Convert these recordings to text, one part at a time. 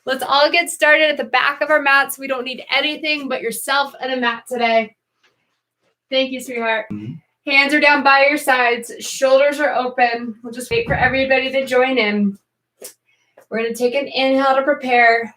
Let's all get started at the back of our mats. We don't need anything but yourself and a mat today. Thank you, sweetheart. Hands are down by your sides. Shoulders are open. We'll just wait for everybody to join in. We're going to take an inhale to prepare.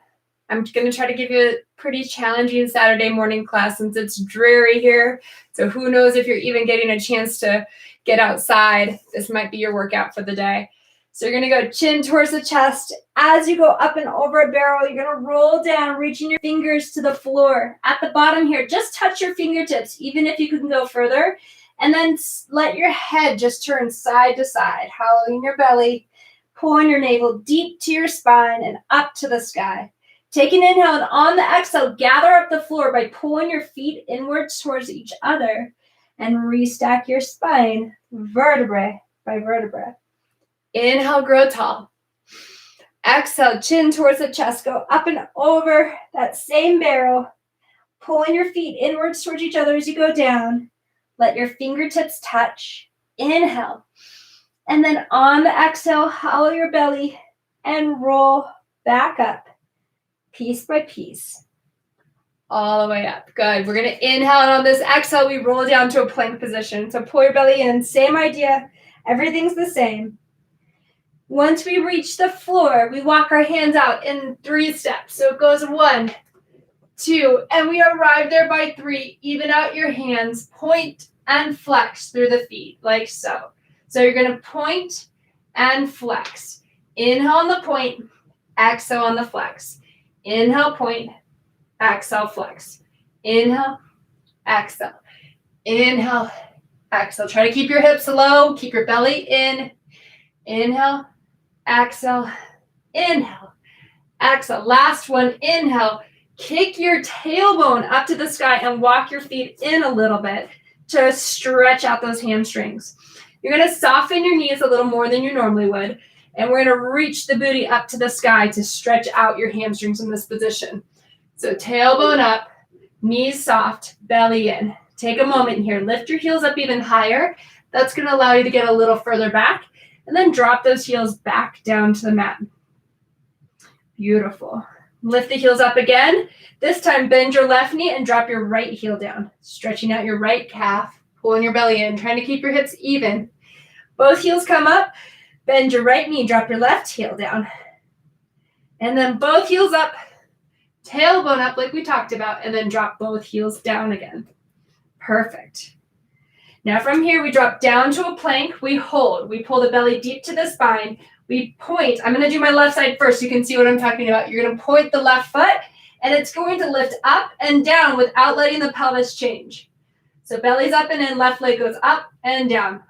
I'm going to try to give you a pretty challenging Saturday morning class since it's dreary here. So who knows if you're even getting a chance to get outside. This might be your workout for the day. So you're going to go chin towards the chest. As you go up and over a barrel, you're going to roll down, reaching your fingers to the floor. At the bottom here, just touch your fingertips, even if you can go further. And then let your head just turn side to side, hollowing your belly, pulling your navel deep to your spine and up to the sky. Take an inhale, and on the exhale, gather up the floor by pulling your feet inwards towards each other and restack your spine vertebrae by vertebrae. Inhale, grow tall. Exhale, chin towards the chest. Go up and over that same barrel, pulling your feet inwards towards each other as you go down. Let your fingertips touch. Inhale. And then on the exhale, hollow your belly and roll back up, piece by piece. All the way up. Good. We're going to inhale, and on this exhale, we roll down to a plank position. So pull your belly in. Same idea. Everything's the same. Once we reach the floor, we walk our hands out in 3 steps. So it goes 1, 2, and we arrive there by 3. Even out your hands, point and flex through the feet, like so. So you're going to point and flex. Inhale on the point, exhale on the flex. Inhale, point, exhale, flex. Inhale, exhale. Inhale, exhale. Try to keep your hips low, keep your belly in. Inhale, exhale, inhale, exhale. Last one, inhale. Kick your tailbone up to the sky and walk your feet in a little bit to stretch out those hamstrings. You're going to soften your knees a little more than you normally would, and we're going to reach the booty up to the sky to stretch out your hamstrings in this position. So tailbone up, knees soft, belly in. Take a moment here. Lift your heels up even higher. That's going to allow you to get a little further back. And then drop those heels back down to the mat. Beautiful. Lift the heels up again. This time, bend your left knee and drop your right heel down. Stretching out your right calf, pulling your belly in, trying to keep your hips even. Both heels come up. Bend your right knee, drop your left heel down. And then both heels up, tailbone up like we talked about, and then drop both heels down again. Perfect. Now from here, we drop down to a plank. We hold. We pull the belly deep to the spine. We point. I'm going to do my left side first so you can see what I'm talking about. You're going to point the left foot, and it's going to lift up and down without letting the pelvis change. So belly's up and in, left leg goes up and down.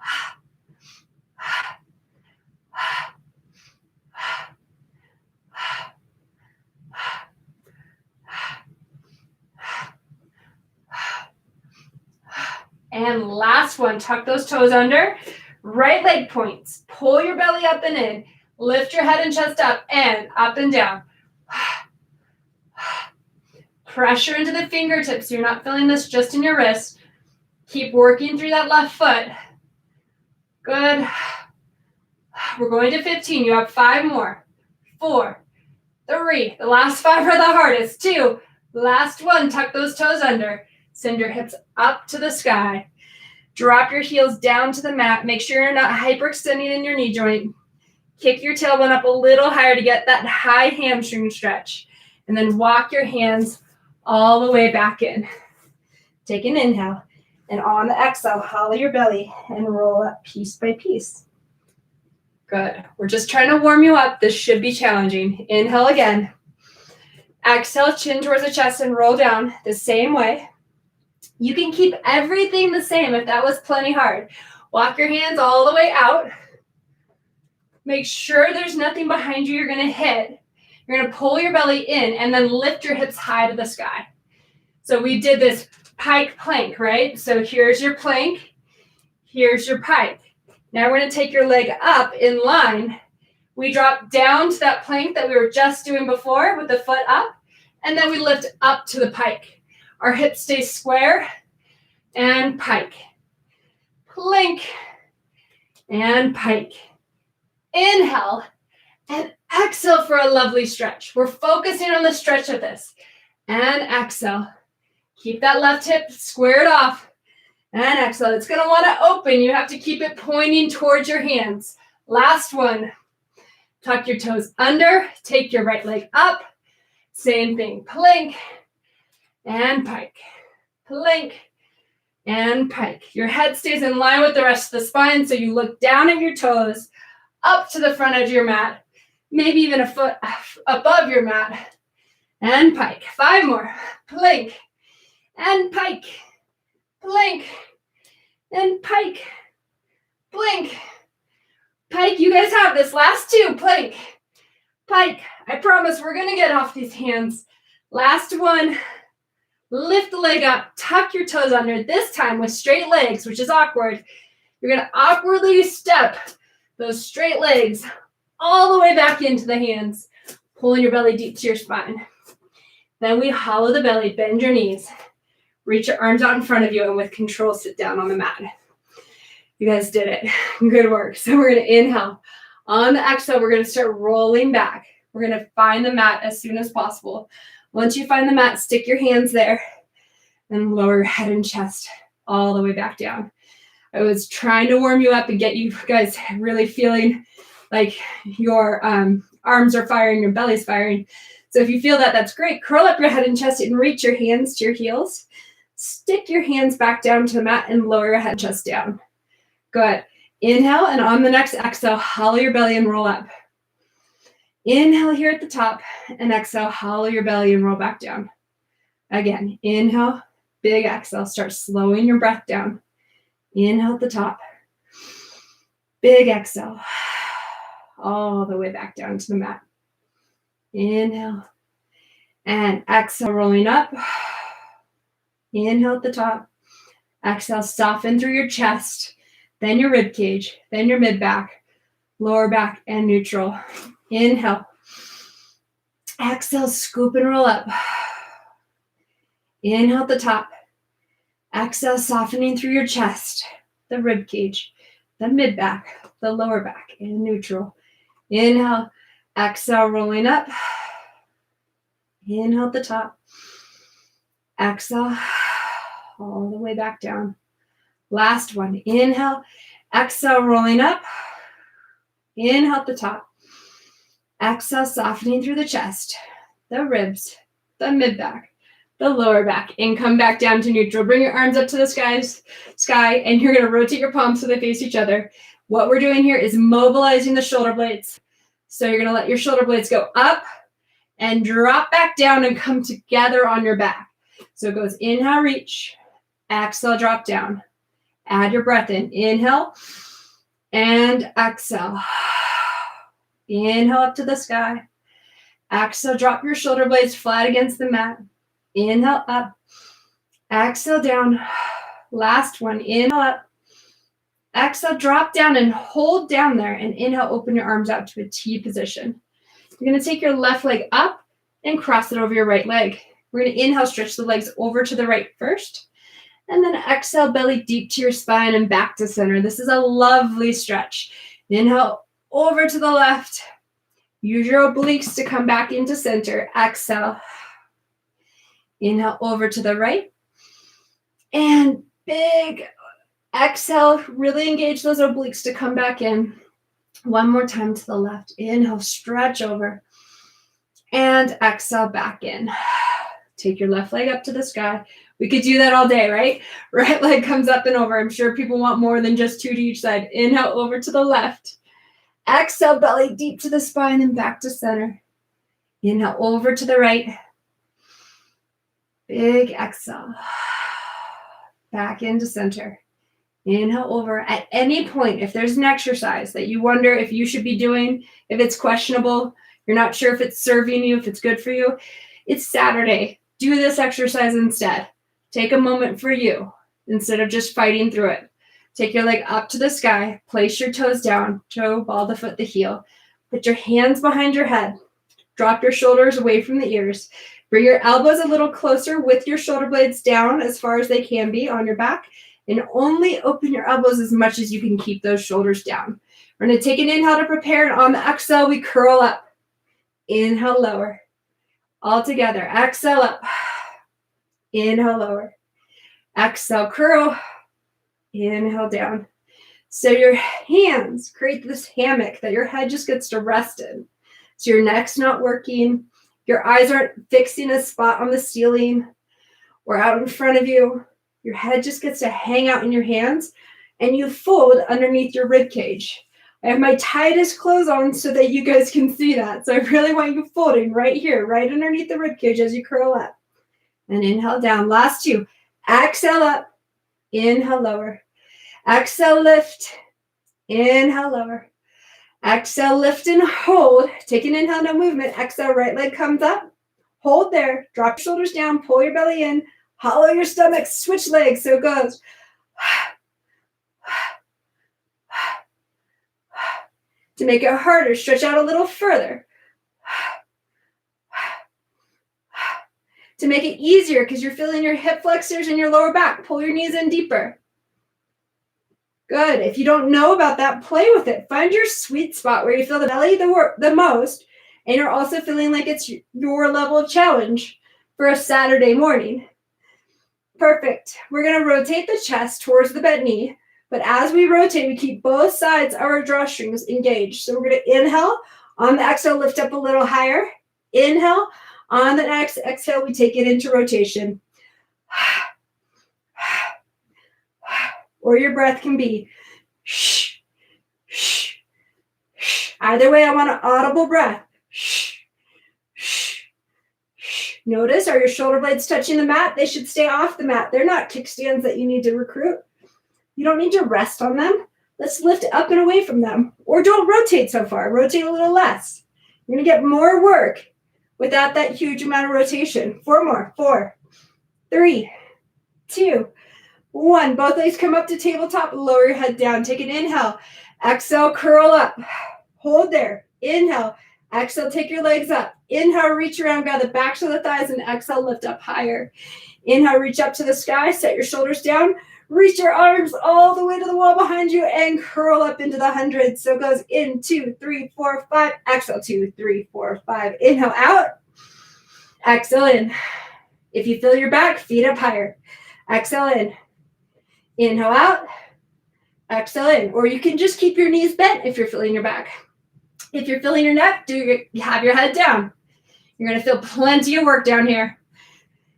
And last one, tuck those toes under. Right leg points. Pull your belly up and in. Lift your head and chest up and down. Pressure into the fingertips. You're not feeling this just in your wrist. Keep working through that left foot. Good. We're going to 15. You have 5 more. 4, 3. The last 5 are the hardest. 2. Last one. Tuck those toes under. Send your hips up to the sky. Drop your heels down to the mat. Make sure you're not hyperextending in your knee joint. Kick your tailbone up a little higher to get that high hamstring stretch. And then walk your hands all the way back in. Take an inhale. And on the exhale, hollow your belly and roll up piece by piece. Good. We're just trying to warm you up. This should be challenging. Inhale again. Exhale, chin towards the chest and roll down the same way. You can keep everything the same if that was plenty hard. Walk your hands all the way out. Make sure there's nothing behind you you're going to hit. You're going to pull your belly in and then lift your hips high to the sky. So we did this pike plank, right? So here's your plank. Here's your pike. Now we're going to take your leg up in line. We drop down to that plank that we were just doing before with the foot up. And then we lift up to the pike. Our hips stay square and pike. Plank and pike. Inhale and Exhale for a lovely stretch. We're focusing on the stretch of this. And exhale. Keep that left hip squared off. And exhale. It's going to want to open. You have to keep it pointing towards your hands. Last one. Tuck your toes under. Take your right leg up. Same thing. Plank and pike. Plank and pike. Your head stays in line with the rest of the spine, so you look down at your toes, up to the front edge of your mat, maybe even a foot above your mat, and pike. 5 more. Plank and pike. Plank and pike. Plank. Pike. You guys have this. Last 2. Plank. Pike. I promise we're going to get off these hands. Last one. Lift the leg up. Tuck your toes under. This time with straight legs, which is awkward. You're going to awkwardly step those straight legs all the way back into the hands, pulling your belly deep to your spine. Then we hollow the belly, bend your knees, reach your arms out in front of you, and with control, sit down on the mat. You guys did it. Good work. So we're going to inhale. On the exhale, we're going to start rolling back. We're going to find the mat as soon as possible. Once you find the mat, stick your hands there and lower your head and chest all the way back down. I was trying to warm you up and get you guys really feeling like your arms are firing, your belly's firing. So if you feel that, that's great. Curl up your head and chest and reach your hands to your heels. Stick your hands back down to the mat and lower your head and chest down. Good. Inhale, and on the next exhale, hollow your belly and roll up. Inhale here at the top, and exhale, hollow your belly and roll back down. Again, inhale, big exhale. Start slowing your breath down. Inhale at the top. Big exhale. All the way back down to the mat. Inhale. And exhale, rolling up. Inhale at the top. Exhale, soften through your chest, then your rib cage, then your mid back, lower back, and neutral. Inhale. Exhale, scoop and roll up. Inhale at the top. Exhale, softening through your chest, the rib cage, the mid back, the lower back, and neutral. Inhale. Exhale, rolling up. Inhale at the top. Exhale, all the way back down. Last one. Inhale. Exhale, rolling up. Inhale at the top. Exhale, softening through the chest, the ribs, the mid back, the lower back, and come back down to neutral. Bring your arms up to the sky, and you're going to rotate your palms so they face each other. What we're doing here is mobilizing the shoulder blades. So you're going to let your shoulder blades go up and drop back down and come together on your back. So it goes inhale, reach, exhale, drop down. Add your breath in. Inhale and exhale. Inhale up to the sky. Exhale, drop your shoulder blades flat against the mat. Inhale up. Exhale down. Last one. Inhale up. Exhale, drop down and hold down there. And inhale, open your arms out to a T position. You're going to take your left leg up and cross it over your right leg. We're going to inhale, stretch the legs over to the right first. And then exhale, belly deep to your spine and back to center. This is a lovely stretch. Inhale, over to the left. Use your obliques to come back into center. Exhale. Inhale, over to the right. And big exhale. Really engage those obliques to come back in. One more time to the left. Inhale, stretch over. And exhale, back in. Take your left leg up to the sky. We could do that all day, right? Right leg comes up and over. I'm sure people want more than just 2 to each side. Inhale, over to the left. Exhale, belly deep to the spine and back to center. Inhale, over to the right. Big exhale. Back into center. Inhale over. At any point, if there's an exercise that you wonder if you should be doing, if it's questionable, you're not sure if it's serving you, if it's good for you, it's Saturday. Do this exercise instead. Take a moment for you instead of just fighting through it. Take your leg up to the sky. Place your toes down. Toe, ball the foot, the heel. Put your hands behind your head. Drop your shoulders away from the ears. Bring your elbows a little closer with your shoulder blades down as far as they can be on your back. And only open your elbows as much as you can keep those shoulders down. We're going to take an inhale to prepare. And on the exhale, we curl up. Inhale, lower. All together. Exhale up. Inhale, lower. Exhale, curl. Inhale, down. So your hands create this hammock that your head just gets to rest in. So your neck's not working. Your eyes aren't fixing a spot on the ceiling or out in front of you. Your head just gets to hang out in your hands, and you fold underneath your rib cage. I have my tightest clothes on so that you guys can see that. So I really want you folding right here, right underneath the rib cage as you curl up. And inhale down. Last two. Exhale up. Inhale, lower. Exhale, lift. Inhale, lower. Exhale, lift and hold. Take an inhale, no movement. Exhale, right leg comes up. Hold there. Drop your shoulders down. Pull your belly in. Hollow your stomach. Switch legs. So it goes. To make it harder, stretch out a little further. To make it easier, because you're feeling your hip flexors and your lower back, pull your knees in deeper. Good. If you don't know about that, play with it. Find your sweet spot where you feel the belly the most, and you're also feeling like it's your level of challenge for a Saturday morning. Perfect. We're going to rotate the chest towards the bent knee. But as we rotate, we keep both sides of our drawstrings engaged. So we're going to inhale. On the exhale, lift up a little higher. Inhale. On the next exhale, we take it into rotation. Or your breath can be shh, shh, shh. Either way, I want an audible breath. Shh, shh, shh. Notice, are your shoulder blades touching the mat? They should stay off the mat. They're not kickstands that you need to recruit. You don't need to rest on them. Let's lift up and away from them. Or don't rotate so far. Rotate a little less. You're going to get more work without that huge amount of rotation. 4 more. 4, 3, 2, 1. Both legs come up to tabletop. Lower your head down. Take an inhale. Exhale, curl up. Hold there. Inhale. Exhale, take your legs up. Inhale, reach around, grab the backs of the thighs, and exhale, lift up higher. Inhale, reach up to the sky. Set your shoulders down. Reach your arms all the way to the wall behind you and curl up into the hundreds. So it goes in 2, 3, 4, 5. Exhale, 2, 3, 4, 5. Inhale out. Exhale in. If you feel your back, feet up higher. Exhale in. Inhale out. Exhale in. Or you can just keep your knees bent if you're feeling your back. If you're feeling your neck, have your head down. You're going to feel plenty of work down here.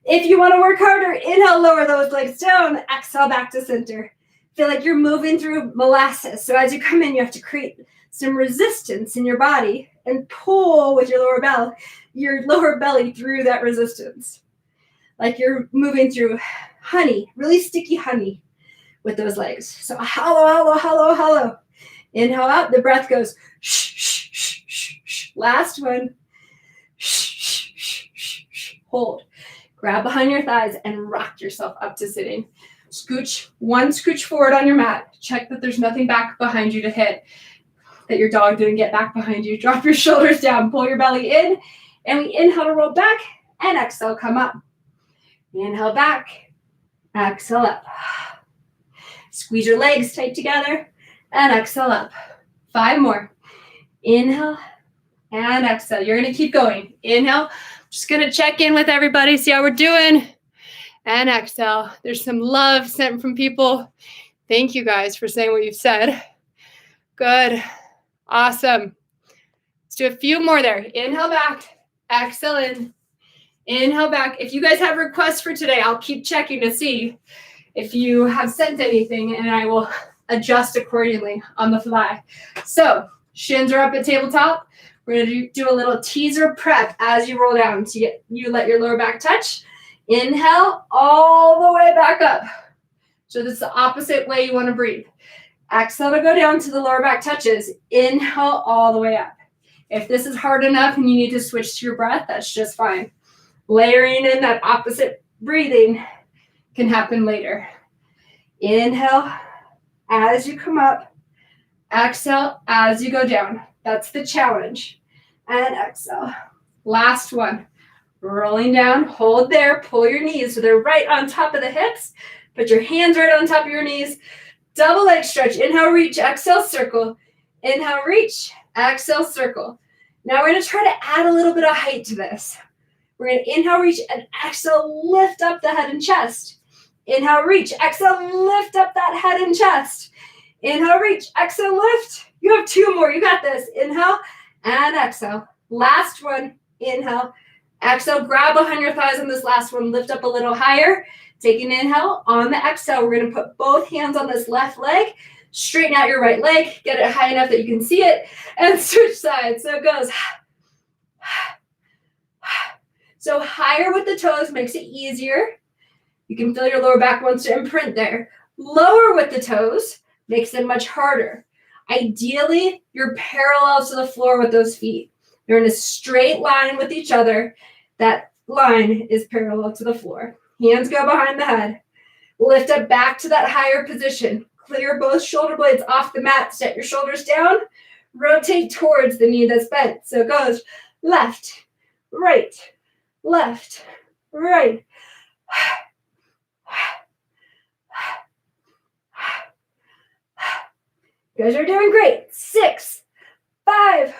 If you want to work harder, inhale, lower those legs down. Exhale, back to center. Feel like you're moving through molasses. So as you come in, you have to create some resistance in your body and pull with your lower belly through that resistance. Like you're moving through honey, really sticky honey with those legs. So hollow, hollow, hollow, hollow. Inhale out. The breath goes shh, shh, shh, shh, shh. Last one. Shh, shh, shh, shh, shh. Hold. Grab behind your thighs and rock yourself up to sitting. Scooch forward on your mat. Check that there's nothing back behind you to hit, that your dog didn't get back behind you. Drop your shoulders down, pull your belly in, and we inhale to roll back, and exhale, come up. Inhale back, exhale up. Squeeze your legs tight together, and exhale up. 5 more. Inhale, and exhale. You're going to keep going. Inhale. Just going to check in with everybody, see how we're doing. And exhale. There's some love sent from people. Thank you guys for saying what you've said. Good. Awesome. Let's do a few more there. Inhale back. Exhale in. Inhale back. If you guys have requests for today, I'll keep checking to see if you have sent anything, and I will adjust accordingly on the fly. So shins are up at tabletop. We're going to do a little teaser prep as you roll down. So you let your lower back touch. Inhale all the way back up. So this is the opposite way you want to breathe. Exhale to go down to the lower back touches. Inhale all the way up. If this is hard enough and you need to switch to your breath, that's just fine. Layering in that opposite breathing can happen later. Inhale as you come up. Exhale as you go down. That's the challenge. And exhale. Last one. Rolling down. Hold there. Pull your knees so they're right on top of the hips. Put your hands right on top of your knees. Double leg stretch. Inhale, reach. Exhale, circle. Inhale, reach. Exhale, circle. Now we're going to try to add a little bit of height to this. We're going to inhale, reach, and exhale, lift up the head and chest. Inhale, reach, exhale, lift up that head and chest. Inhale, reach, exhale, lift. You have 2 more. You got this. Inhale and exhale. Last one. Inhale, exhale. Grab behind your thighs on this last one. Lift up a little higher. Take an inhale. On the exhale, we're going to put both hands on this left leg. Straighten out your right leg. Get it high enough that you can see it. And switch sides. So it goes. So higher with the toes makes it easier. You can feel your lower back wants to imprint there. Lower with the toes makes it much harder. Ideally, you're parallel to the floor with those feet. They're in a straight line with each other. That line is parallel to the floor. Hands go behind the head. Lift up back to that higher position. Clear both shoulder blades off the mat. Set your shoulders down. Rotate towards the knee that's bent. So it goes left, right, left, right. You guys are doing great. 6, 5,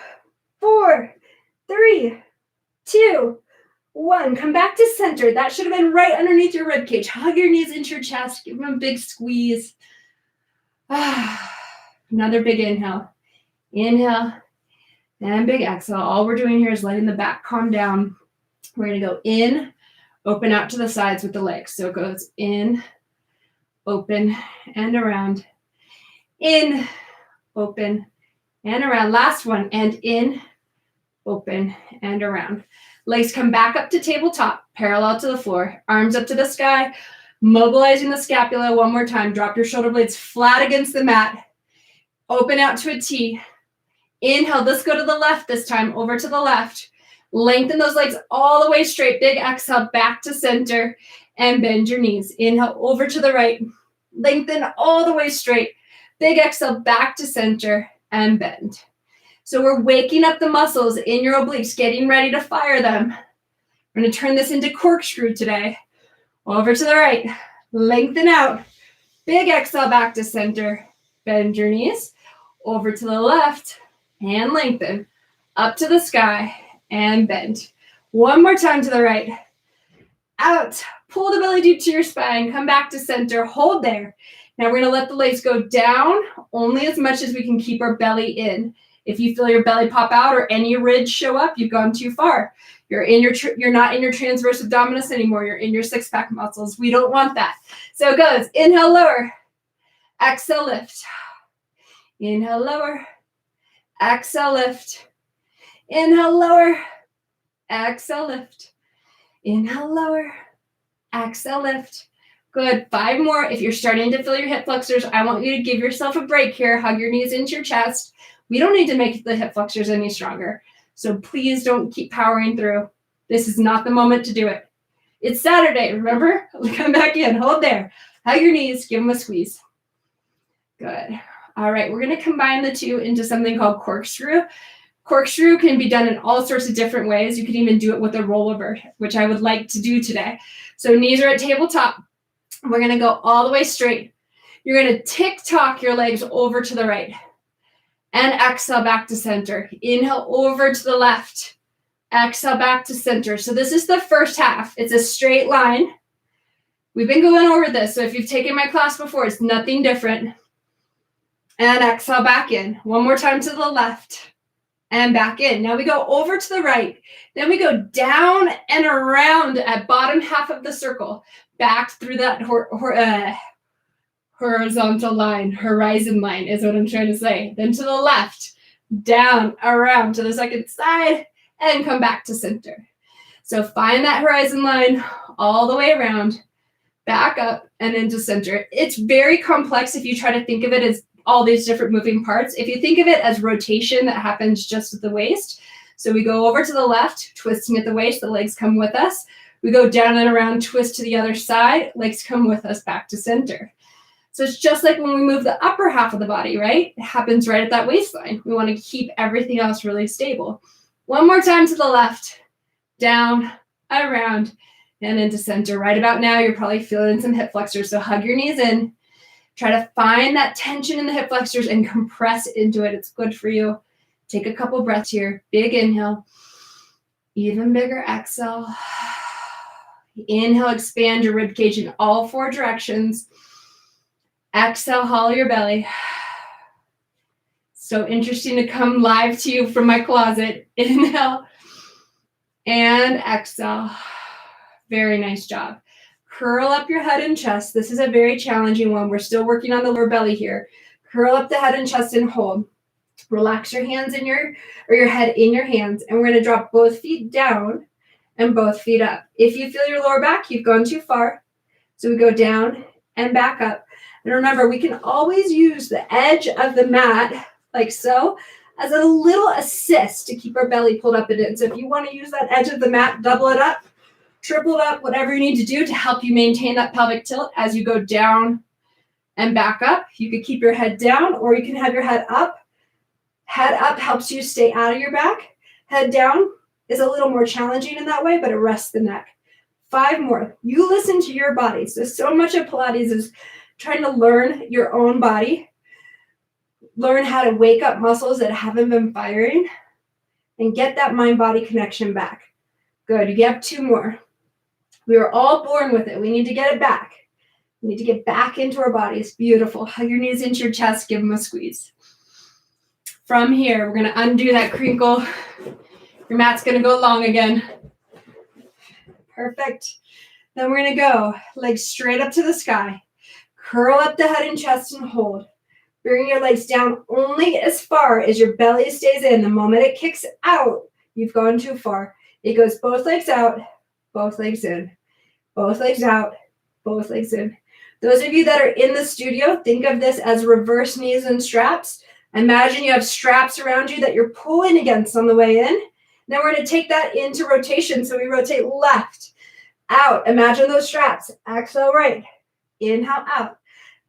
4, 3, 2, 1. Come back to center. That should have been right underneath your rib cage. Hug your knees into your chest. Give them a big squeeze. Another big inhale. Inhale and big exhale. All we're doing here is letting the back calm down. We're going to go in, open out to the sides with the legs. So it goes in, open, and around. In, open, and around. Last one. And in, open, and around. Legs come back up to tabletop, parallel to the floor. Arms up to the sky. Mobilizing the scapula one more time. Drop your shoulder blades flat against the mat. Open out to a T. Inhale. Let's go to the left this time. Over to the left. Lengthen those legs all the way straight. Big exhale back to center and bend your knees. Inhale over to the right. Lengthen all the way straight. Big exhale back to center and bend. So we're waking up the muscles in your obliques, getting ready to fire them. We're going to turn this into corkscrew today. Over to the right. Lengthen out. Big exhale back to center. Bend your knees. Over to the left and lengthen. Up to the sky and bend. One more time to the right. Out. Pull the belly deep to your spine. Come back to center. Hold there. Now we're going to let the legs go down only as much as we can keep our belly in. If you feel your belly pop out or any ridge show up, you've gone too far. You're not in your transverse abdominis anymore. You're in your six-pack muscles. We don't want that. So it goes. Inhale, lower. Exhale, lift. Inhale, lower. Exhale, lift. Inhale, lower. Exhale, lift. Inhale, lower. Exhale, lift. Good. 5 more. If you're starting to feel your hip flexors, I want you to give yourself a break here. Hug your knees into your chest. We don't need to make the hip flexors any stronger. So please don't keep powering through. This is not the moment to do it. It's Saturday, remember? Come back in. Hold there. Hug your knees. Give them a squeeze. Good. All right. We're going to combine the two into something called corkscrew. Corkscrew can be done in all sorts of different ways. You can even do it with a rollover, which I would like to do today. So knees are at tabletop. We're going to go all the way straight. You're going to tick-tock your legs over to the right. And exhale back to center. Inhale over to the left. Exhale back to center. So this is the first half. It's a straight line. We've been going over this. So if you've taken my class before, it's nothing different. And exhale back in. One more time to the left. And back in. Now we go over to the right. Then we go down and around at bottom half of the circle. Back through that horizontal line. Horizon line is what I'm trying to say. Then to the left. Down, around to the second side. And come back to center. So find that horizon line all the way around. Back up and into center. It's very complex if you try to think of it as all these different moving parts. If you think of it as rotation that happens just at the waist. So we go over to the left, twisting at the waist, the legs come with us. We go down and around, twist to the other side, legs come with us back to center. So it's just like when we move the upper half of the body, right? It happens right at that waistline. We want to keep everything else really stable. One more time to the left, down, around, and into center. Right about now, you're probably feeling some hip flexors, so hug your knees in. Try to find that tension in the hip flexors and compress into it. It's good for you. Take a couple breaths here. Big inhale. Even bigger exhale. Inhale, expand your ribcage in all 4 directions. Exhale, hollow your belly. So interesting to come live to you from my closet. Inhale and exhale. Very nice job. Curl up your head and chest. This is a very challenging one. We're still working on the lower belly here. Curl up the head and chest and hold. Relax your hands in your head in your hands, and we're going to drop both feet down and both feet up. If you feel your lower back, you've gone too far. So we go down and back up. And remember, we can always use the edge of the mat, like so, as a little assist to keep our belly pulled up and in. So if you want to use that edge of the mat, double it up, triple it up, whatever you need to do to help you maintain that pelvic tilt as you go down and back up. You could keep your head down, or you can have your head up. Head up helps you stay out of your back. Head down is a little more challenging in that way, but it rests the neck. 5 more. You listen to your body. So much of Pilates is trying to learn your own body, learn how to wake up muscles that haven't been firing, and get that mind-body connection back. Good. You have 2 more. We were all born with it. We need to get it back. We need to get back into our bodies. Beautiful. Hug your knees into your chest. Give them a squeeze. From here, we're going to undo that crinkle. Your mat's going to go long again. Perfect. Then we're going to go legs straight up to the sky. Curl up the head and chest and hold. Bring your legs down only as far as your belly stays in. The moment it kicks out, you've gone too far. It goes both legs out, both legs in. Both legs out, both legs in. Those of you that are in the studio, think of this as reverse knees and straps. Imagine you have straps around you that you're pulling against on the way in. Now we're going to take that into rotation. So we rotate left, out. Imagine those straps. Exhale right. Inhale out.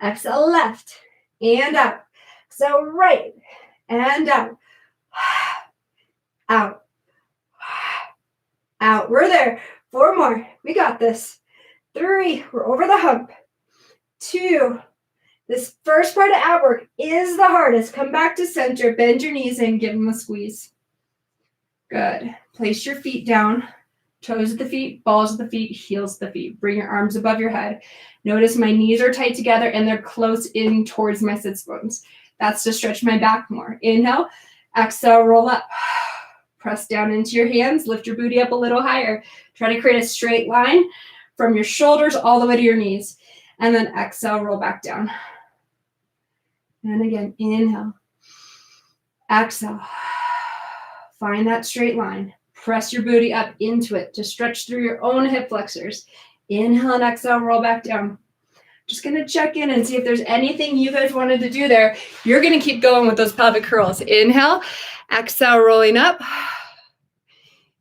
Exhale left and out. Exhale right and out. Out. Out. We're there. 4 more. We got this. 3. We're over the hump. 2. This first part of ab work is the hardest. Come back to center. Bend your knees and give them a squeeze. Good. Place your feet down. Toes at the feet, balls at the feet, heels at the feet. Bring your arms above your head. Notice my knees are tight together and they're close in towards my sits bones. That's to stretch my back more. Inhale. Exhale, roll up. Press down into your hands. Lift your booty up a little higher. Try to create a straight line from your shoulders all the way to your knees. And then exhale, roll back down. And again, inhale. Exhale. Find that straight line. Press your booty up into it to stretch through your own hip flexors. Inhale and exhale, roll back down. Just going to check in and see if there's anything you guys wanted to do there. You're going to keep going with those pelvic curls. Inhale, exhale, rolling up.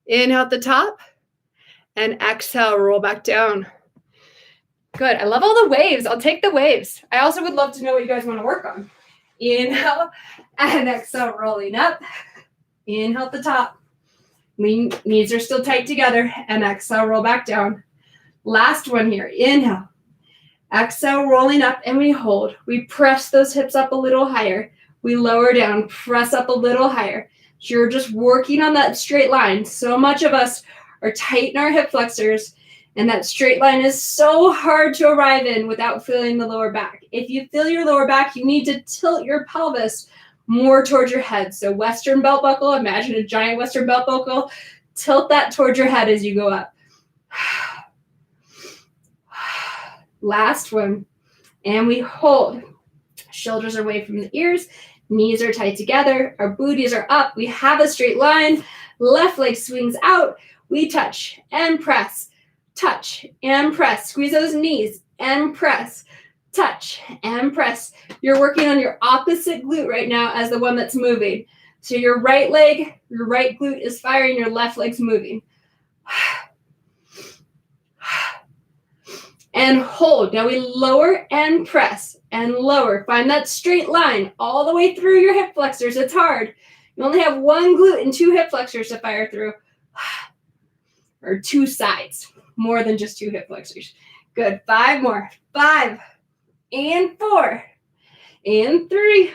Inhale at the top. And exhale, roll back down. Good. I love all the waves. I'll take the waves. I also would love to know what you guys want to work on. Inhale and exhale, rolling up. Inhale at the top. Knees are still tight together. And exhale, roll back down. Last one here. Inhale. Exhale, rolling up, and we hold. We press those hips up a little higher. We lower down, press up a little higher. So you're just working on that straight line. So much of us are tight in our hip flexors. And that straight line is so hard to arrive in without feeling the lower back. If you feel your lower back, you need to tilt your pelvis more towards your head. So Western belt buckle, imagine a giant Western belt buckle. Tilt that towards your head as you go up. Last one. And we hold. Shoulders are away from the ears. Knees are tight together. Our booties are up. We have a straight line. Left leg swings out. We touch and press. Touch and press. Squeeze those knees and press. Touch and press. You're working on your opposite glute right now as the one that's moving. So your right leg, your right glute is firing, your left leg's moving. And hold. Now we lower and press and lower. Find that straight line all the way through your hip flexors. It's hard. You only have one glute and 2 hip flexors to fire through. Or 2 sides. More than just 2 hip flexors. Good. 5 more. 5 and 4 and 3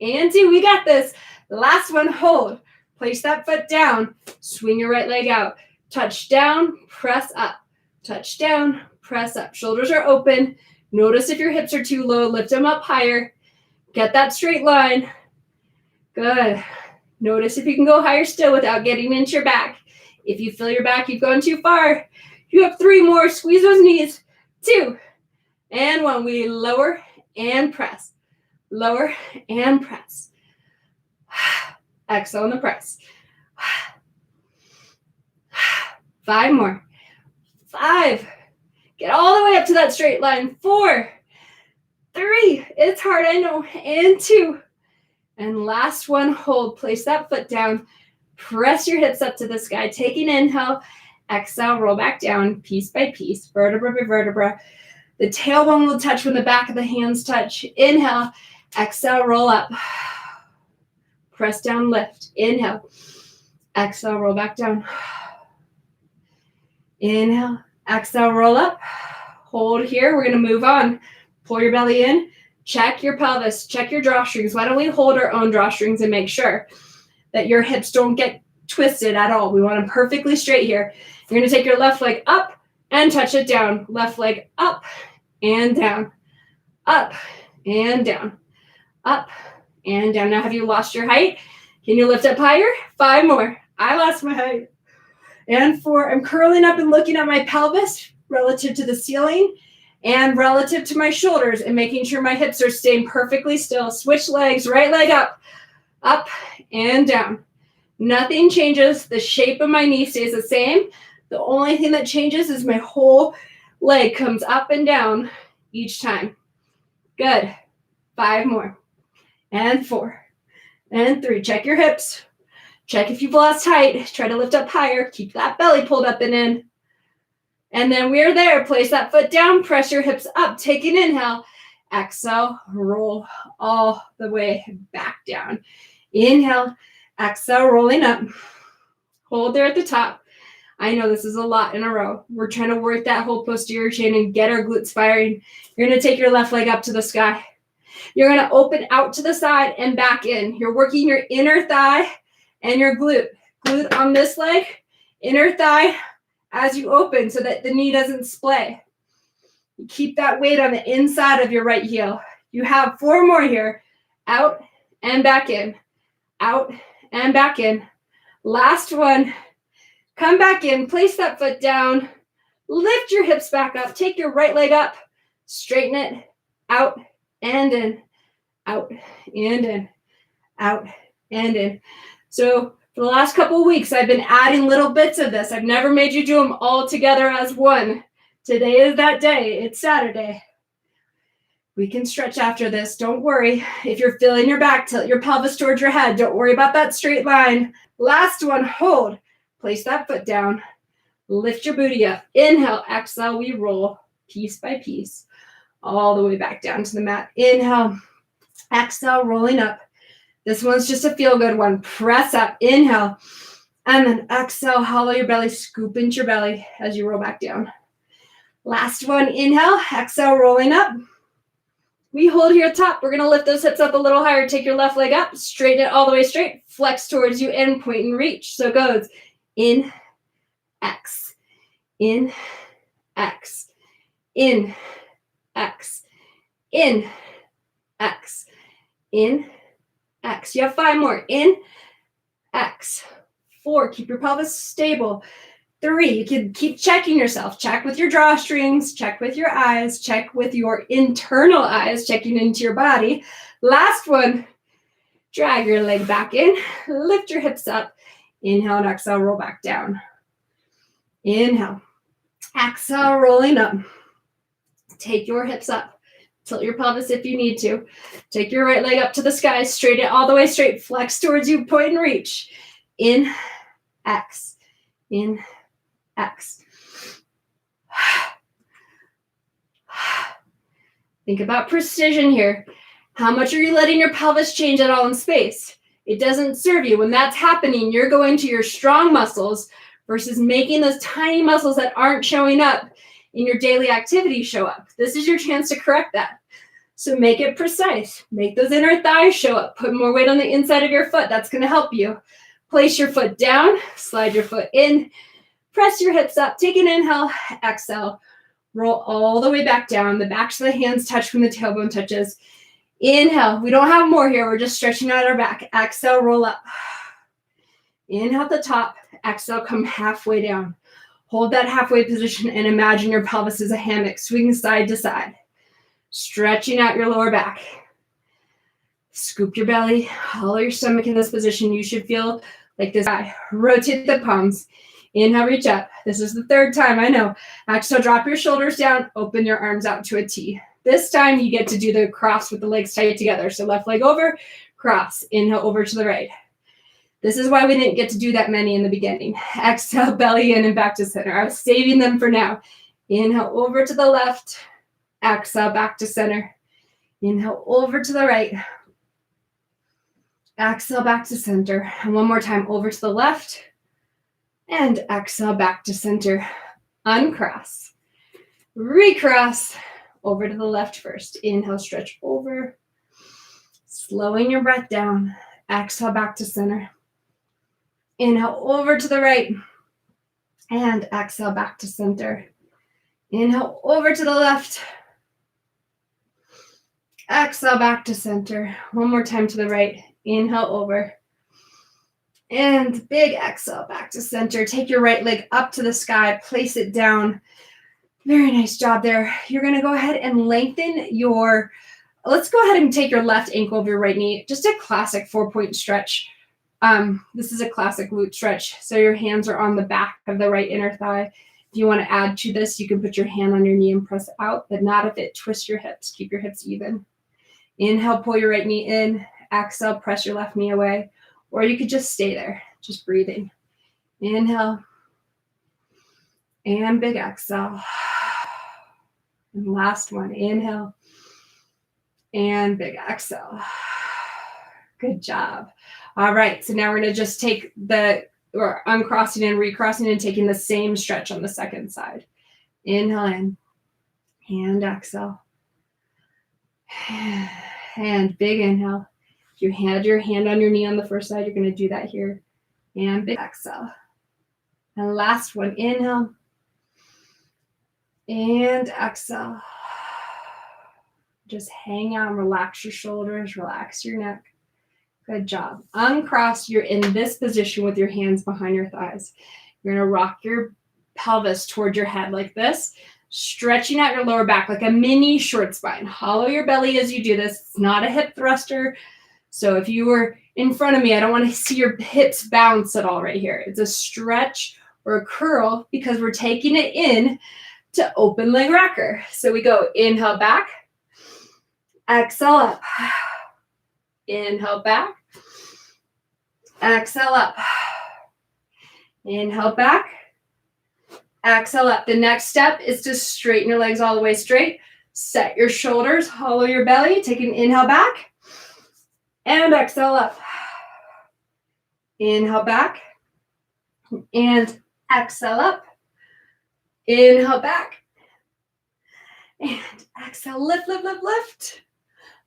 and 2. We got this. Last one, hold. Place that foot down. Swing your right leg out. Touch down, press up. Touch down, press up. Shoulders are open. Notice if your hips are too low. Lift them up higher. Get that straight line. Good. Notice if you can go higher still without getting into your back. If you feel your back, you've gone too far. You have 3 more. Squeeze those knees. 2 and 1. We lower and press. Lower and press. Exhale on the press. 5 more. 5. Get all the way up to that straight line. 4, 3. It's hard, I know. And 2. And last one, hold. Place that foot down. Press your hips up to the sky. Take an inhale. Exhale, roll back down piece by piece, vertebra by vertebra. The tailbone will touch when the back of the hands touch. Inhale. Exhale, roll up. Press down, lift. Inhale. Exhale, roll back down. Inhale. Exhale, roll up. Hold here. We're going to move on. Pull your belly in. Check your pelvis. Check your drawstrings. Why don't we hold our own drawstrings and make sure that your hips don't get twisted at all. We want them perfectly straight here. You're going to take your left leg up and touch it down. Left leg up and down. Up and down. Up and down. Now, have you lost your height? Can you lift up higher? 5 more. I lost my height. And 4. I'm curling up and looking at my pelvis relative to the ceiling and relative to my shoulders and making sure my hips are staying perfectly still. Switch legs, right leg up and down. Nothing changes. The shape of my knee stays the same. The only thing that changes is my whole leg comes up and down each time. Good. 5 more. And 4. And 3. Check your hips. Check if you've lost height. Try to lift up higher. Keep that belly pulled up and in. And then we're there. Place that foot down. Press your hips up. Take an inhale. Exhale. Roll all the way back down. Inhale. Exhale. Rolling up. Hold there at the top. I know this is a lot in a row. We're trying to work that whole posterior chain and get our glutes firing. You're going to take your left leg up to the sky. You're going to open out to the side and back in. You're working your inner thigh and your glute. Glute on this leg, inner thigh as you open so that the knee doesn't splay. You keep that weight on the inside of your right heel. You have 4 more here. Out and back in. Out and back in. Last one. Come back in. Place that foot down. Lift your hips back up. Take your right leg up. Straighten it. Out and in. Out and in. Out and in. So for the last couple of weeks, I've been adding little bits of this. I've never made you do them all together as one. Today is that day. It's Saturday. We can stretch after this. Don't worry. If you're feeling your back, tilt your pelvis towards your head. Don't worry about that straight line. Last one, hold. Place that foot down. Lift your booty up. Inhale, exhale, we roll piece by piece all the way back down to the mat. Inhale, exhale, rolling up. This one's just a feel-good one. Press up. Inhale. And then exhale, hollow your belly. Scoop into your belly as you roll back down. Last one. Inhale. Exhale, rolling up. We hold here at top. We're going to lift those hips up a little higher. Take your left leg up. Straighten it all the way straight. Flex towards you and point and reach. So it goes in, X. In, X. In, X. In, X. In, X. You have 5 more. In, X. 4. Keep your pelvis stable. 3. You can keep checking yourself. Check with your drawstrings. Check with your eyes. Check with your internal eyes. Checking into your body. Last one. Drag your leg back in. Lift your hips up. Inhale and exhale. Roll back down. Inhale. Exhale. Rolling up. Take your hips up. Tilt your pelvis if you need to. Take your right leg up to the sky. Straighten it all the way straight. Flex towards you. Point and reach. In, X. In, X. Think about precision here. How much are you letting your pelvis change at all in space? It doesn't serve you. When that's happening, you're going to your strong muscles versus making those tiny muscles that aren't showing up in your daily activity show up. This is your chance to correct that. So make it precise. Make those inner thighs show up. Put more weight on the inside of your foot. That's going to help you. Place your foot down. Slide your foot in. Press your hips up. Take an inhale. Exhale. Roll all the way back down. The backs of the hands touch when the tailbone touches. Inhale. We don't have more here. We're just stretching out our back. Exhale. Roll up. Inhale at the top. Exhale. Come halfway down. Hold that halfway position and imagine your pelvis is a hammock. Swing side to side. Stretching out your lower back. Scoop your belly, hollow your stomach in this position. You should feel like this guy. Rotate the palms. Inhale, reach up. This is the third time, I know. Exhale, drop your shoulders down. Open your arms out to a T. This time you get to do the cross with the legs tight together. So left leg over, cross. Inhale over to the right. This is why we didn't get to do that many in the beginning. Exhale, belly in and back to center. I was saving them for now. Inhale over to the left. Exhale, back to center. Inhale over to the right. Exhale, back to center. And one more time, over to the left. And exhale, back to center. Uncross. Recross. Over to the left first. Inhale, stretch over. Slowing your breath down. Exhale, back to center. Inhale, over to the right. And exhale, back to center. Inhale, over to the left. Exhale, back to center. One more time to the right. Inhale, over. And big exhale, back to center. Take your right leg up to the sky. Place it down. Very nice job there. You're going to go ahead and lengthen your, let's go ahead and take your left ankle over your right knee. Just a classic 4-point stretch. This is a classic glute stretch. So your hands are on the back of the right inner thigh. If you want to add to this, you can put your hand on your knee and press out, but not if it twists your hips. Keep your hips even. Inhale, pull your right knee in. Exhale, press your left knee away. Or you could just stay there, just breathing. Inhale. And big exhale. And last one, inhale. And big exhale. Good job. All right, so now we're going to just take we're uncrossing and recrossing and taking the same stretch on the second side. Inhale in. And exhale. And big inhale. If you had your hand on your knee on the first side, you're going to do that here. And big exhale. And last one, inhale. And exhale. Just hang out, relax your shoulders, relax your neck. Good job. Uncross, you're in this position with your hands behind your thighs. You're going to rock your pelvis toward your head like this, stretching out your lower back like a mini short spine. Hollow your belly as you do this. It's not a hip thruster. So if you were in front of me, I don't want to see your hips bounce at all right here. It's a stretch or a curl because we're taking it in to open leg rocker. So we go inhale back, exhale up, inhale back, exhale up, inhale back, exhale up. The next step is to straighten your legs all the way straight. Set your shoulders, hollow your belly, take an inhale back, and exhale up. Inhale back, and exhale up. Inhale back, and exhale, lift, lift, lift, lift.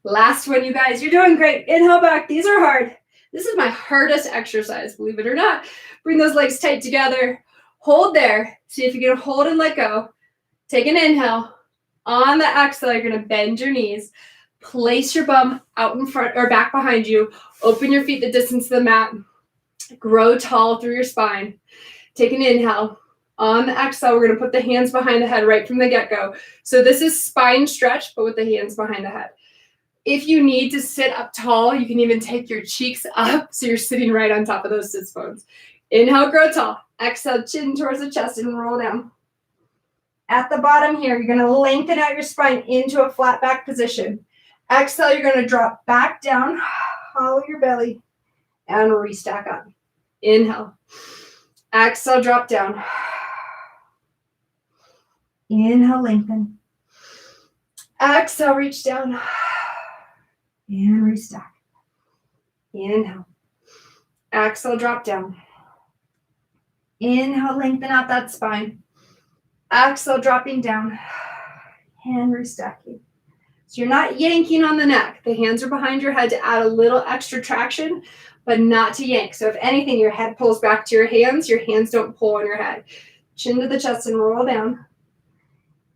Last one, you guys, you're doing great. Inhale back, these are hard. This is my hardest exercise, believe it or not. Bring those legs tight together. Hold there. See if you can hold and let go. Take an inhale. On the exhale, you're going to bend your knees. Place your bum out in front or back behind you. Open your feet the distance to the mat. Grow tall through your spine. Take an inhale. On the exhale, we're going to put the hands behind the head right from the get-go. So this is spine stretch, but with the hands behind the head. If you need to sit up tall, you can even take your cheeks up so you're sitting right on top of those sits bones. Inhale, grow tall. Exhale, chin towards the chest and roll down. At the bottom here, you're going to lengthen out your spine into a flat back position. Exhale, you're going to drop back down, hollow your belly, and restack up. Inhale. Exhale, drop down. Inhale, lengthen. Exhale, reach down. And restack. Inhale. Exhale, drop down. Inhale, lengthen out that spine. Exhale, dropping down. And restacking. So you're not yanking on the neck. The hands are behind your head to add a little extra traction, but not to yank. So if anything, your head pulls back to your hands don't pull on your head. Chin to the chest and roll down.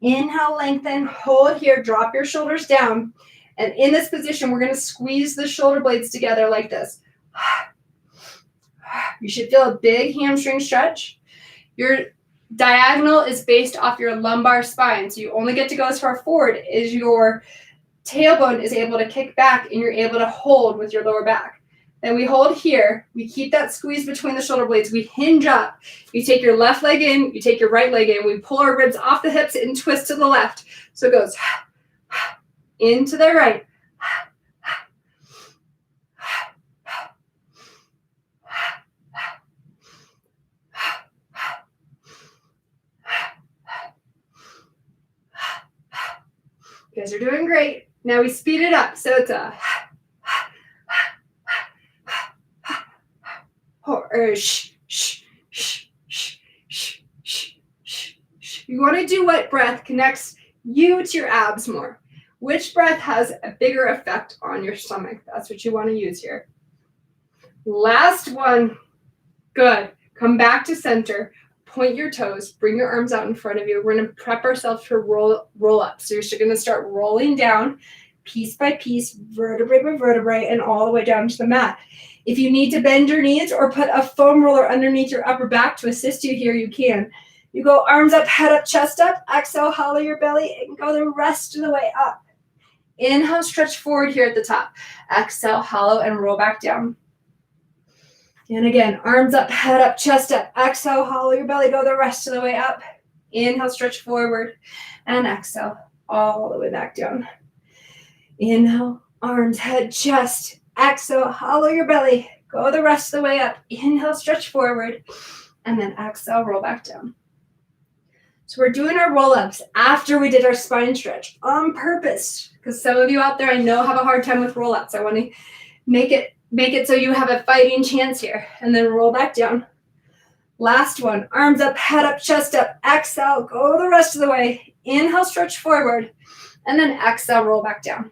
Inhale, lengthen, hold here, drop your shoulders down. And in this position, we're going to squeeze the shoulder blades together like this. You should feel a big hamstring stretch. Your diagonal is based off your lumbar spine. So you only get to go as far forward as your tailbone is able to kick back and you're able to hold with your lower back. Then we hold here. We keep that squeeze between the shoulder blades. We hinge up. You take your left leg in. You take your right leg in. We pull our ribs off the hips and twist to the left. So it goes into the right. You guys are doing great. Now we speed it up. So it's a or shh, shh, shh, shh, shh, shh, shh, shh. You want to do what breath connects you to your abs more. Which breath has a bigger effect on your stomach? That's what you want to use here. Last one. Good. Come back to center. Point your toes. Bring your arms out in front of you. We're going to prep ourselves for roll up. So you're going to start rolling down piece by piece, vertebrae by vertebrae, and all the way down to the mat. If you need to bend your knees or put a foam roller underneath your upper back to assist you here, you can. You go arms up, head up, chest up. Exhale, hollow your belly, and go the rest of the way up. Inhale, stretch forward here at the top. Exhale, hollow, and roll back down. And again, arms up, head up, chest up. Exhale, hollow your belly, go the rest of the way up. Inhale, stretch forward, and exhale, all the way back down. Inhale, arms, head, chest. Exhale, hollow your belly, go the rest of the way up. Inhale, stretch forward, and then exhale, roll back down. So we're doing our roll-ups after we did our spine stretch on purpose, because some of you out there I know have a hard time with roll-ups. I want to make it so you have a fighting chance here, and then roll back down. Last one, arms up, head up, chest up. Exhale, go the rest of the way. Inhale, stretch forward, and then exhale, roll back down.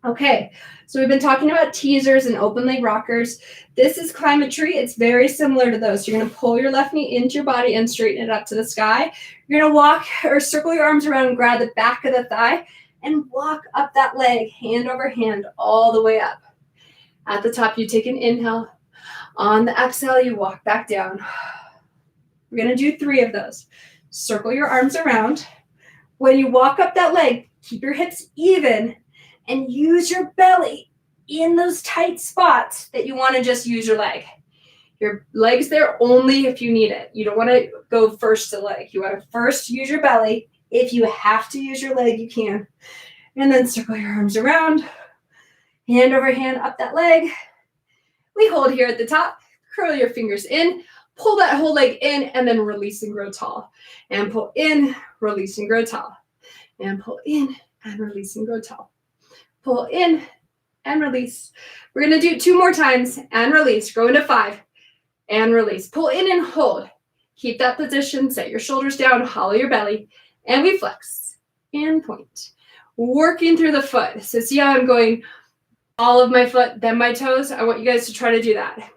Okay, so we've been talking about teasers and open leg rockers. This is climb a tree. It's very similar to those. You're going to pull your left knee into your body and straighten it up to the sky. You're going to walk or circle your arms around and grab the back of the thigh and walk up that leg, hand over hand, all the way up. At the top, you take an inhale. On the exhale, you walk back down. We're going to do 3 of those. Circle your arms around. When you walk up that leg, keep your hips even and use your belly in those tight spots that you want to just use your leg. Your leg's there only if you need it. You don't want to go first to leg. You want to first use your belly. If you have to use your leg, you can. And then circle your arms around. Hand over hand up that leg. We hold here at the top. Curl your fingers in. Pull that whole leg in and then release and grow tall. And pull in, release and grow tall. And pull in and release and grow tall. Pull in and release. We're going to do 2 more times and release. Grow into 5 and release. Pull in and hold. Keep that position. Set your shoulders down. Hollow your belly. And we flex and point. Working through the foot. So see how I'm going all of my foot, then my toes? I want you guys to try to do that.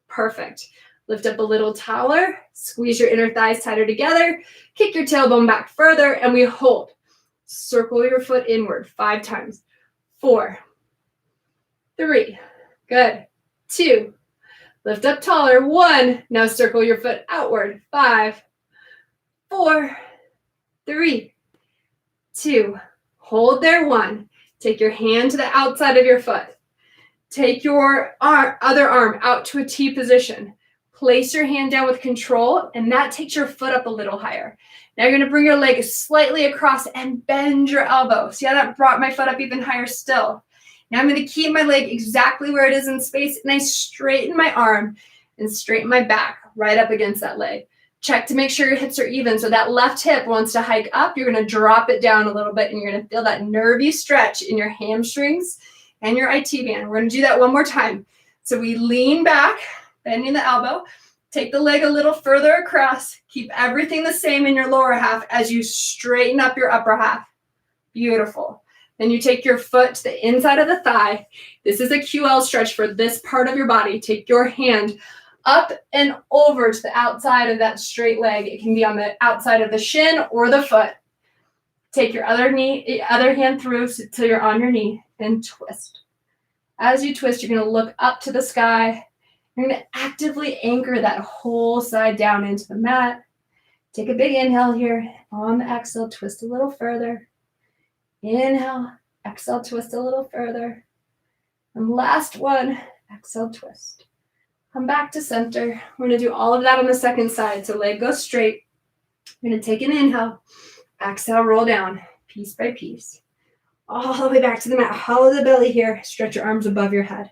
Perfect. Lift up a little taller. Squeeze your inner thighs tighter together. Kick your tailbone back further. And we hold. Circle your foot inward 5 times. 4, 3, good. 2, lift up taller. 1, now circle your foot outward. 5, 4, 3, 2, hold there. 1, take your hand to the outside of your foot. Take your other arm out to a T position. Place your hand down with control, and that takes your foot up a little higher. Now you're going to bring your leg slightly across and bend your elbow. See how that brought my foot up even higher still? Now I'm going to keep my leg exactly where it is in space, and I straighten my arm and straighten my back right up against that leg. Check to make sure your hips are even. So that left hip wants to hike up. You're going to drop it down a little bit, and you're going to feel that nervy stretch in your hamstrings and your IT band. We're going to do that one more time. So we lean back, bending the elbow. Take the leg a little further across. Keep everything the same in your lower half as you straighten up your upper half. Beautiful. Then you take your foot to the inside of the thigh. This is a QL stretch for this part of your body. Take your hand up and over to the outside of that straight leg. It can be on the outside of the shin or the foot. Take your other hand through till you're on your knee and twist. As you twist, you're going to look up to the sky. You're going to actively anchor that whole side down into the mat. Take a big inhale here. On the exhale, twist a little further. Inhale, exhale, twist a little further. And last one, exhale, twist. Come back to center. We're going to do all of that on the second side. So leg goes straight. You're going to take an inhale. Exhale, roll down, piece by piece. All the way back to the mat. Hollow the belly here. Stretch your arms above your head.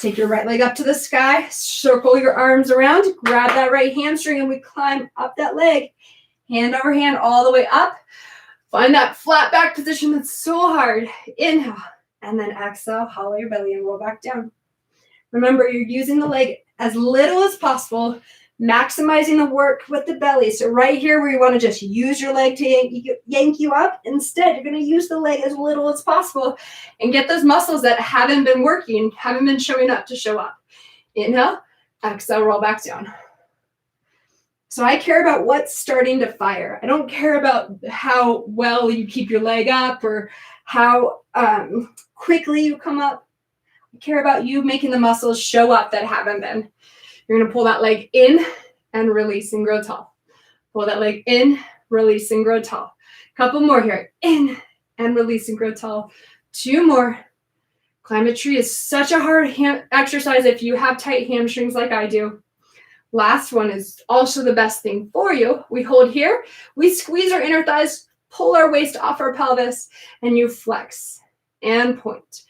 Take your right leg up to the sky. Circle your arms around. Grab that right hamstring and we climb up that leg. Hand over hand all the way up. Find that flat back position that's so hard. Inhale. And then exhale. Hollow your belly and roll back down. Remember, you're using the leg as little as possible. Maximizing the work with the belly. So right here where you want to just use your leg to yank you up, instead you're going to use the leg as little as possible and get those muscles that haven't been working, haven't been showing up to show up. Inhale, exhale, roll back down. So I care about what's starting to fire. I don't care about how well you keep your leg up or how quickly you come up. I care about you making the muscles show up that haven't been. You're going to pull that leg in and release and grow tall. Pull that leg in, release and grow tall. Couple more here. In and release and grow tall. 2 more. Climb a tree is such a hard exercise if you have tight hamstrings like I do. Last one is also the best thing for you. We hold here. We squeeze our inner thighs, pull our waist off our pelvis, and you flex and point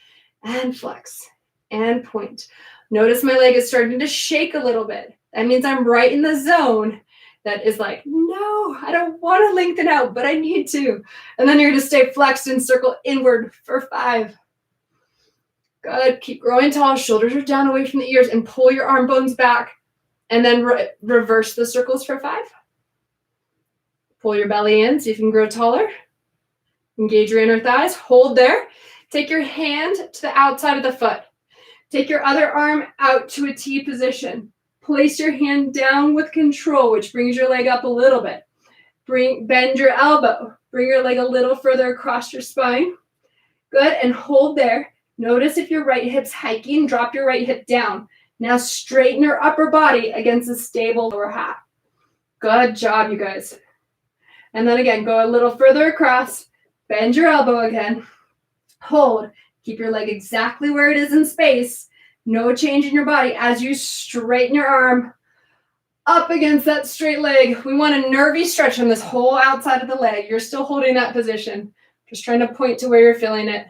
and flex and point. Notice my leg is starting to shake a little bit. That means I'm right in the zone that is like, no, I don't want to lengthen out, but I need to. And then you're going to stay flexed and circle inward for 5. Good. Keep growing tall. Shoulders are down away from the ears and pull your arm bones back. And then reverse the circles for 5. Pull your belly in. See if you can grow taller. Engage your inner thighs. Hold there. Take your hand to the outside of the foot. Take your other arm out to a T position. Place your hand down with control, which brings your leg up a little bit. Bend your elbow. Bring your leg a little further across your spine. Good, and hold there. Notice if your right hip's hiking, drop your right hip down. Now straighten your upper body against a stable lower half. Good job, you guys. And then again, go a little further across. Bend your elbow again. Hold. Keep your leg exactly where it is in space. No change in your body as you straighten your arm up against that straight leg. We want a nervy stretch on this whole outside of the leg. You're still holding that position. Just trying to point to where you're feeling it.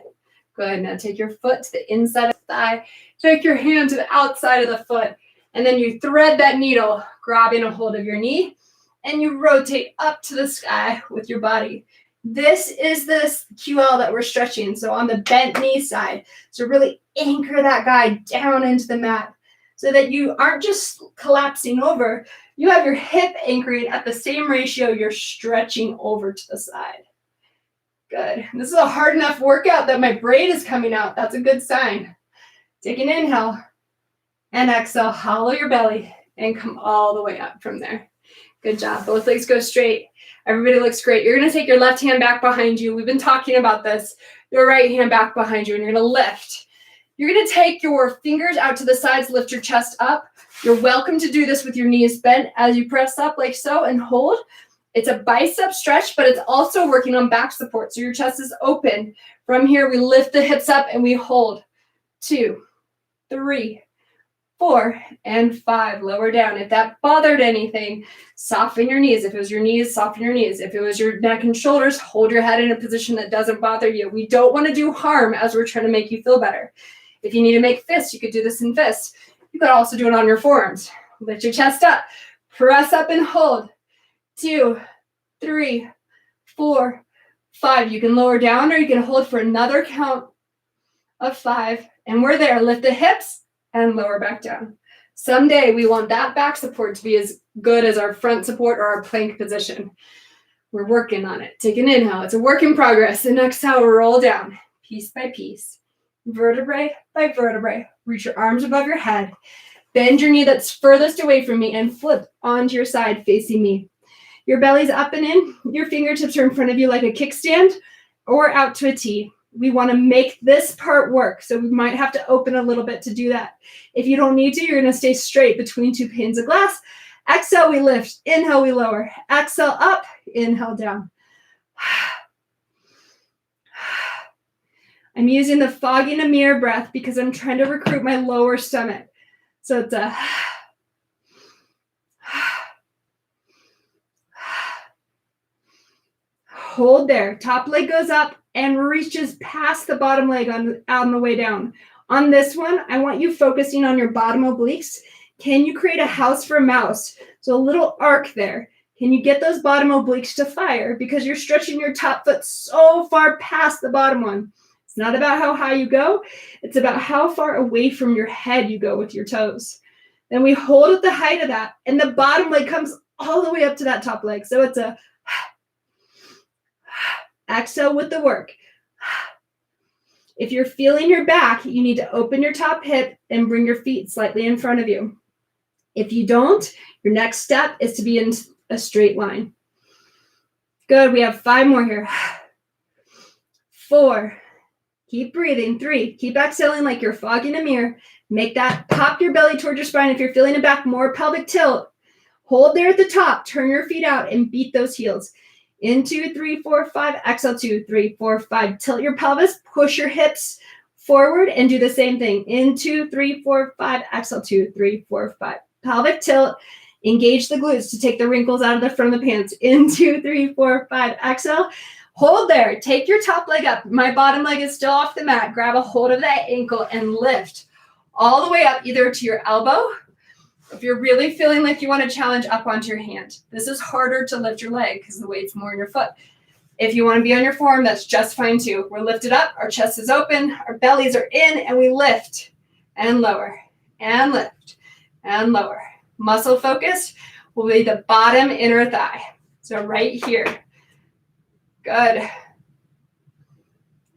Good. Now take your foot to the inside of the thigh. Take your hand to the outside of the foot. And then you thread that needle, grabbing a hold of your knee. And you rotate up to the sky with your body. This is this QL that we're stretching. So on the bent knee side. So really anchor that guy down into the mat so that you aren't just collapsing over. You have your hip anchoring at the same ratio you're stretching over to the side. Good. This is a hard enough workout that my brain is coming out. That's a good sign. Take an inhale and exhale. Hollow your belly and come all the way up from there. Good job. Both legs go straight. Everybody looks great. You're going to take your left hand back behind you. We've been talking about this. Your right hand back behind you, and you're going to lift. You're going to take your fingers out to the sides, lift your chest up. You're welcome to do this with your knees bent as you press up like so and hold. It's a bicep stretch, but it's also working on back support. So your chest is open. From here, we lift the hips up and we hold. 2, 3, 4, and 5. Lower down. If that bothered anything, soften your knees. If it was your knees, soften your knees. If it was your neck and shoulders, hold your head in a position that doesn't bother you. We don't want to do harm as we're trying to make you feel better. If you need to make fists, you could do this in fists. You could also do it on your forearms. Lift your chest up. Press up and hold. 2, 3, 4, 5. You can lower down or you can hold for another count of 5. And we're there. Lift the hips and lower back down. Someday we want that back support to be as good as our front support or our plank position. We're working on it. Take an inhale. It's a work in progress. And exhale, roll down. piece by piece, vertebrae by vertebrae. Reach your arms above your head. Bend your knee that's furthest away from me and flip onto your side facing me. Your belly's up and in. Your fingertips are in front of you like a kickstand or out to a T. We want to make this part work, so we might have to open a little bit to do that. If you don't need to, you're going to stay straight between two panes of glass. Exhale, we lift. Inhale, we lower. Exhale, up. Inhale, down. I'm using the foggy in a mirror breath because I'm trying to recruit my lower stomach. So it's a hold there. Top leg goes up and reaches past the bottom leg on the way down. On this one, I want you focusing on your bottom obliques. Can you create a house for a mouse? So a little arc there. Can you get those bottom obliques to fire? Because you're stretching your top foot so far past the bottom one. It's not about how high you go. It's about how far away from your head you go with your toes. Then we hold at the height of that, and the bottom leg comes all the way up to that top leg. So it's a exhale with the work. If you're feeling your back, you need to open your top hip and bring your feet slightly in front of you. If you don't, your next step is to be in a straight line. Good. We have 5 more here. 4. Keep breathing. 3. Keep exhaling like you're fogging a mirror. Make that pop your belly towards your spine. If you're feeling it back, more pelvic tilt. Hold there at the top. Turn your feet out and beat those heels. In 2, 3, 4, 5. Exhale 2, 3, 4, 5. Tilt your pelvis. Push your hips forward and do the same thing. In 2, 3, 4, 5. Exhale 2, 3, 4, 5. Pelvic tilt. Engage the glutes to take the wrinkles out of the front of the pants. In 2, 3, 4, 5. Exhale. Hold there. Take your top leg up. My bottom leg is still off the mat. Grab a hold of that ankle and lift all the way up, either to your elbow. If you're really feeling like you want to challenge, up onto your hand. This is harder to lift your leg because the weight's more in your foot. If you want to be on your forearm, that's just fine too. We're lifted up. Our chest is open. Our bellies are in, and we lift and lower and lift and lower. Muscle focused will be the bottom inner thigh. So right here. Good.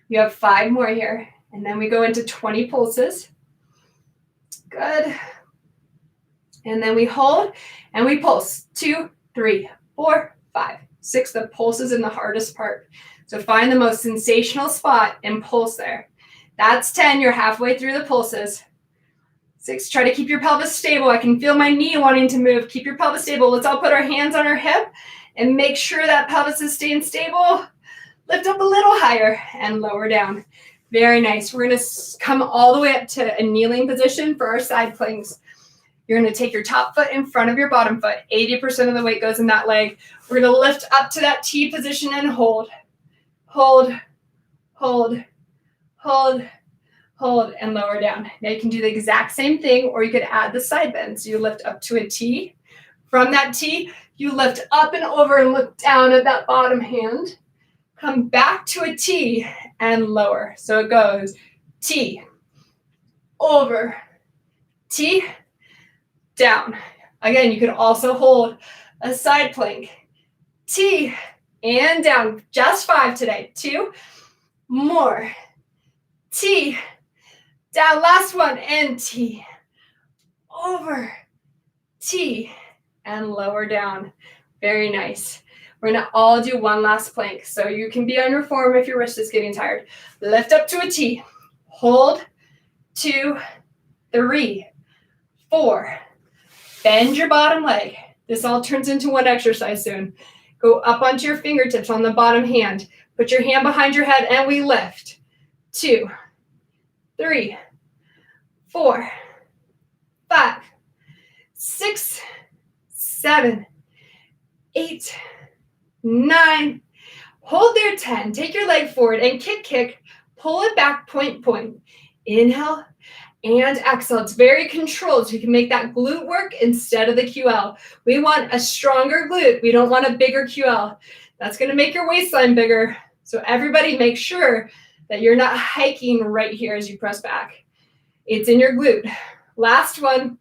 You have 5 more here. And then we go into 20 pulses. Good. And then we hold and we pulse. 2, 3, 4, 5, 6. The pulse is in the hardest part. So find the most sensational spot and pulse there. That's 10. You're halfway through the pulses. 6. Try to keep your pelvis stable. I can feel my knee wanting to move. Keep your pelvis stable. Let's all put our hands on our hip and make sure that pelvis is staying stable. Lift up a little higher and lower down. Very nice. We're going to come all the way up to a kneeling position for our side planks. You're going to take your top foot in front of your bottom foot. 80% of the weight goes in that leg. We're going to lift up to that T position and hold. Hold, hold, hold, hold, and lower down. Now you can do the exact same thing, or you could add the side bend. So you lift up to a T. From that T, you lift up and over and look down at that bottom hand. Come back to a T and lower. So it goes T, over, T, down. Again, you could also hold a side plank. T and down. Just 5 today. 2 more. T, down. Last one. And T, over, T, and lower down. Very nice. We're going to all do one last plank. So you can be on your form if your wrist is getting tired. Lift up to a T. Hold. 2, 3, 4. Bend your bottom leg. This all turns into one exercise soon. Go up onto your fingertips on the bottom hand. Put your hand behind your head and we lift. 2, 3, 4, 5, 6, 7, 8, 9. Hold there 10. Take your leg forward and kick. Pull it back, point. Inhale and exhale. It's very controlled, so you can make that glute work instead of the QL. We want a stronger glute. We don't want a bigger QL. That's going to make your waistline bigger. So everybody make sure that you're not hiking right here as you press back. It's in your glute. Last one.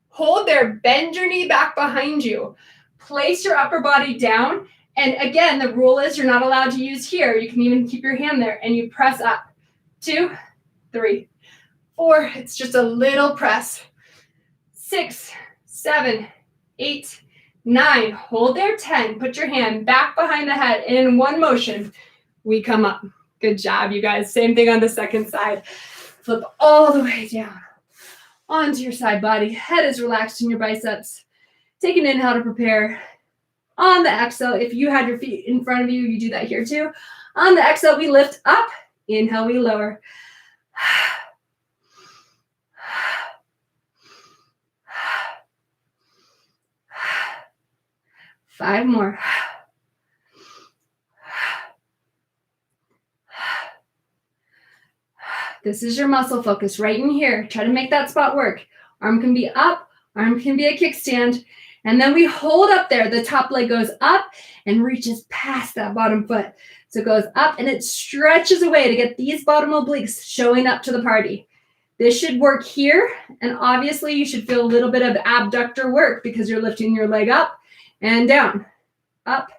Hold there. Bend your knee back behind you. Place your upper body down. And again, the rule is you're not allowed to use here. You can even keep your hand there and you press up. 2, 3, 4. It's just a little press. 6, 7, 8, 9. Hold there. 10. Put your hand back behind the head. And in one motion, we come up. Good job, you guys. Same thing on the second side. Flip all the way down onto your side body. Head is relaxed in your biceps. Take an inhale to prepare. On the exhale, if you had your feet in front of you, you do that here too. On the exhale, we lift up. Inhale, we lower. 5 more. This is your muscle focus right in here. Try to make that spot work. Arm can be up, arm can be a kickstand. And then we hold up there. The top leg goes up and reaches past that bottom foot. So it goes up and it stretches away to get these bottom obliques showing up to the party. This should work here. And obviously you should feel a little bit of abductor work because you're lifting your leg up and down, up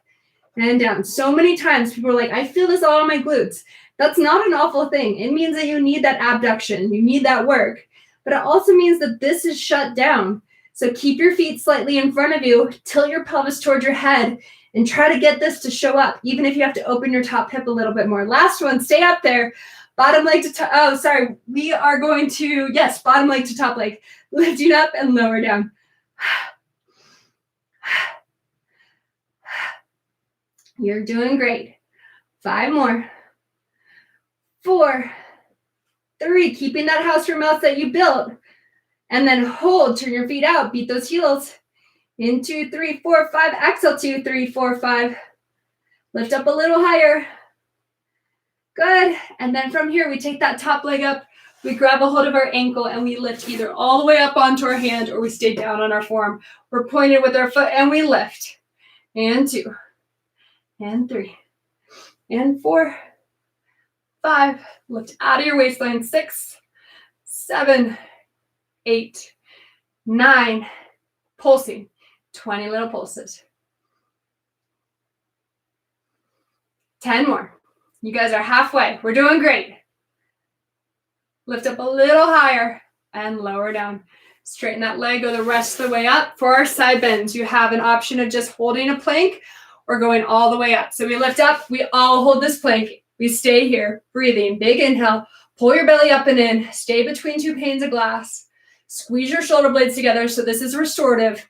and down. So many times people are like, I feel this all on my glutes. That's not an awful thing. It means that you need that abduction. You need that work. But it also means that this is shut down. So keep your feet slightly in front of you, tilt your pelvis towards your head, and try to get this to show up, even if you have to open your top hip a little bit more. last one, stay up there. Bottom leg to top. Oh, sorry. We are going to, yes, bottom leg to top leg. Lifting up and lower down. You're doing great. 5 more. 4, 3, keeping that house room mouse that you built. And then hold, turn your feet out, beat those heels. In 2, 3, 4, 5, exhale, 2, 3, 4, 5. Lift up a little higher. Good. And then from here, we take that top leg up, we grab a hold of our ankle, and we lift either all the way up onto our hand or we stay down on our forearm. We're pointed with our foot and we lift. And 2, and 3, and 4, 5, lift out of your waistline. 6, 7, 8, 9, pulsing. 20 little pulses. 10 more. You guys are halfway. We're doing great. Lift up a little higher and lower down. Straighten that leg, go the rest of the way up. For our side bends, you have an option of just holding a plank or going all the way up. So we lift up, we all hold this plank. We stay here, breathing. Big inhale, pull your belly up and in, stay between 2 panes of glass. Squeeze your shoulder blades together, so this is restorative,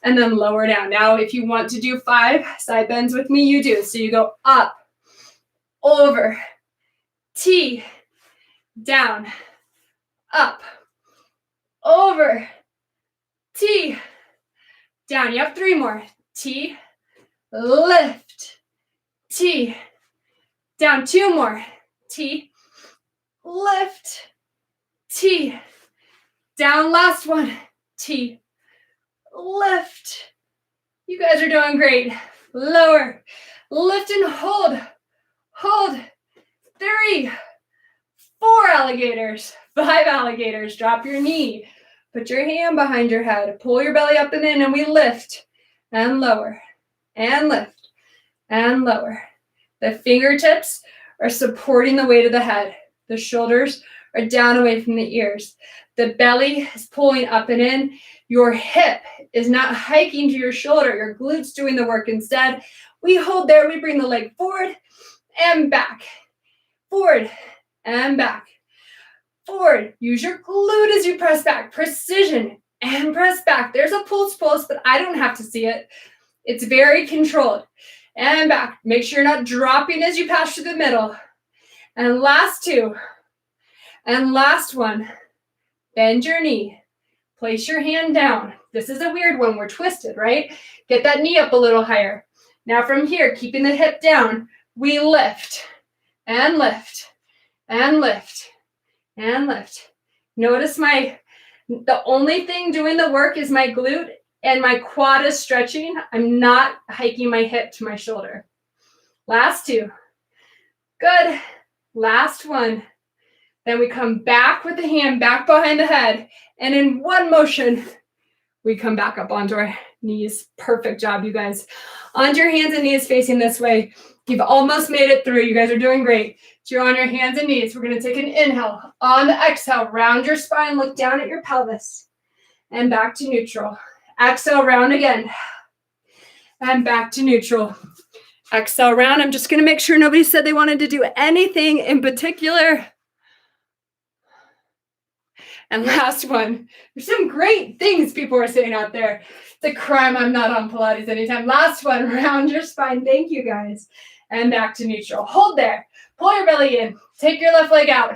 and then lower down. Now, if you want to do 5 side bends with me, you do. So you go up, over, T, down, up, over, T, down. You have 3 more. T, lift, T, down. 2 more. T, lift, T, down. Last one. T, lift. You guys are doing great. Lower, lift and hold. Hold. 3, 4 alligators, 5 alligators. Drop your knee. Put your hand behind your head. Pull your belly up and in, and we lift and lower and lift and lower. The fingertips are supporting the weight of the head. The shoulders are down away from the ears. The belly is pulling up and in. Your hip is not hiking to your shoulder. Your glutes doing the work instead. We hold there. We bring the leg forward and back. Forward and back. Forward. Use your glute as you press back. Precision and press back. There's a pulse, but I don't have to see it. It's very controlled. And back. Make sure you're not dropping as you pass through the middle. And last 2. And last one. Bend your knee. Place your hand down. This is a weird one. We're twisted, right? Get that knee up a little higher. Now from here, keeping the hip down, we lift and lift and lift and lift. Notice the only thing doing the work is my glute and my quad is stretching. I'm not hiking my hip to my shoulder. Last 2. Good. Last one. Then we come back with the hand back behind the head. And in one motion, we come back up onto our knees. Perfect job, you guys. Onto your hands and knees facing this way. You've almost made it through. You guys are doing great. So you're on your hands and knees. We're going to take an inhale. On the exhale, round your spine, look down at your pelvis, and back to neutral. Exhale, round again, and back to neutral. Exhale, round. I'm just going to make sure nobody said they wanted to do anything in particular. And last one. There's some great things people are saying out there. It's a crime I'm not on Pilates anytime. Last one, round your spine. Thank you, guys. And back to neutral. Hold there. Pull your belly in. Take your left leg out.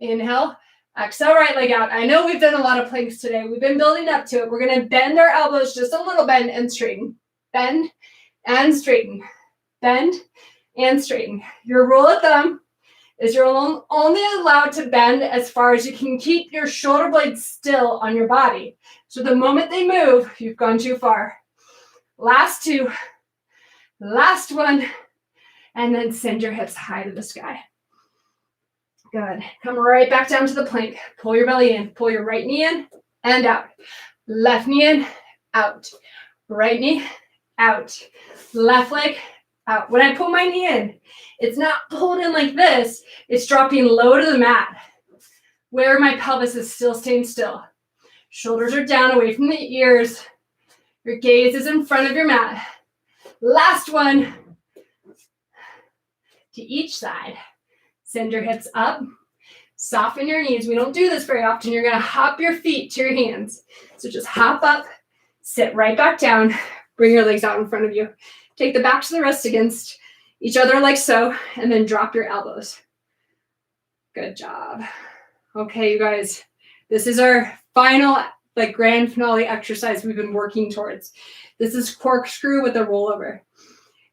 Inhale. Exhale, right leg out. I know we've done a lot of planks today. We've been building up to it. We're going to bend our elbows just a little bit and straighten. Bend and straighten. Bend and straighten. Your rule of thumb is you're only allowed to bend as far as you can keep your shoulder blades still on your body. So the moment they move, you've gone too far. Last two. Last one. And then send your hips high to the sky. Good. Come right back down to the plank. Pull your belly in. Pull your right knee in and out. Left knee in, out. Right knee, out. Left leg, out. When I pull my knee in, it's not pulled in like this. It's dropping low to the mat where my pelvis is still staying still. Shoulders are down away from the ears. Your gaze is in front of your mat. Last one. To each side. Send your hips up. Soften your knees. We don't do this very often. You're going to hop your feet to your hands. So just hop up, sit right back down, bring your legs out in front of you. Take the backs of the wrists against each other like so, and then drop your elbows. Good job. Okay, you guys, this is our final grand finale exercise we've been working towards. This is corkscrew with a rollover.